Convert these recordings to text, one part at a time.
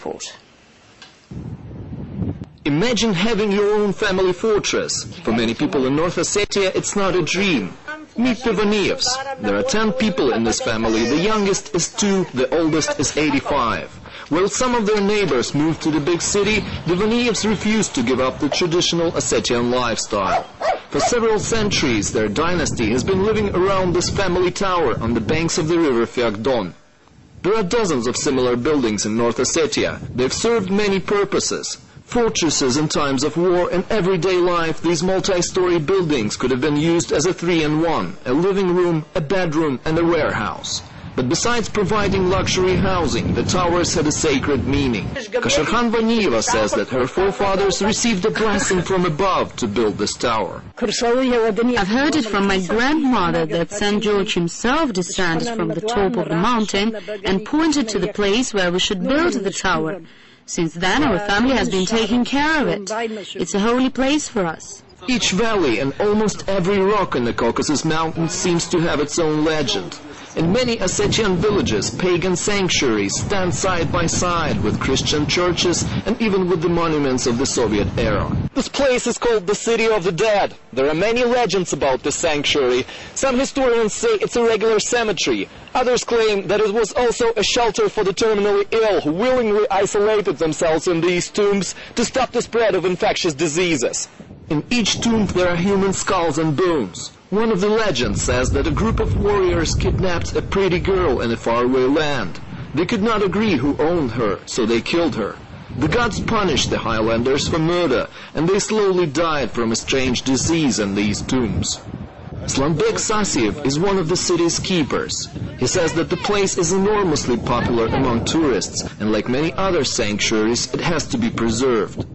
fort. Imagine having your own family fortress. For many people in North Ossetia, it's not a dream. Meet the Vanievs. There are 10 people in this family. The youngest is 2, the oldest is 85. While some of their neighbors moved to the big city, the Vanievs refused to give up the traditional Ossetian lifestyle. For several centuries, their dynasty has been living around this family tower on the banks of the river Fyagdon. There are dozens of similar buildings in North Ossetia. They've served many purposes. Fortresses in times of war and everyday life, these multi-story buildings could have been used as a 3-in-1, a living room, a bedroom and a warehouse. But besides providing luxury housing, the towers had a sacred meaning. Kasharhan Vanieva says that her forefathers received a blessing from above to build this tower. I've heard it from my grandmother that St. George himself descended from the top of the mountain and pointed to the place where we should build the tower. Since then, our family has been taking care of it. It's a holy place for us. Each valley and almost every rock in the Caucasus Mountains seems to have its own legend. In many Ossetian villages, pagan sanctuaries stand side by side with Christian churches and even with the monuments of the Soviet era. This place is called the City of the Dead. There are many legends about this sanctuary. Some historians say it's a regular cemetery. Others claim that it was also a shelter for the terminally ill who willingly isolated themselves in these tombs to stop the spread of infectious diseases. In each tomb there are human skulls and bones. One of the legends says that a group of warriors kidnapped a pretty girl in a faraway land. They could not agree who owned her, so they killed her. The gods punished the Highlanders for murder, and they slowly died from a strange disease in these tombs. Slambek Sasiev is one of the city's keepers. He says that the place is enormously popular among tourists, and like many other sanctuaries, it has to be preserved.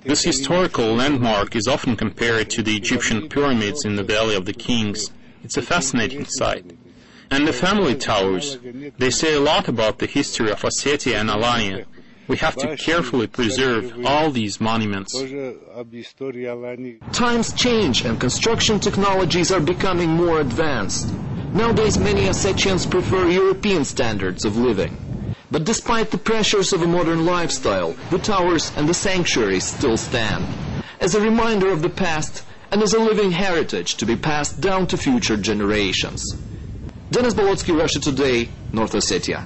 This historical landmark is often compared to the Egyptian pyramids in the Valley of the Kings. It's a fascinating sight. And the family towers, they say a lot about the history of Osetii and Alanii. We have to carefully preserve all these monuments. Times change and construction technologies are becoming more advanced. Nowadays many Ossetians prefer European standards of living. But despite the pressures of a modern lifestyle, the towers and the sanctuaries still stand, as a reminder of the past and as a living heritage to be passed down to future generations. Denis Bolotsky, Russia Today, North Ossetia.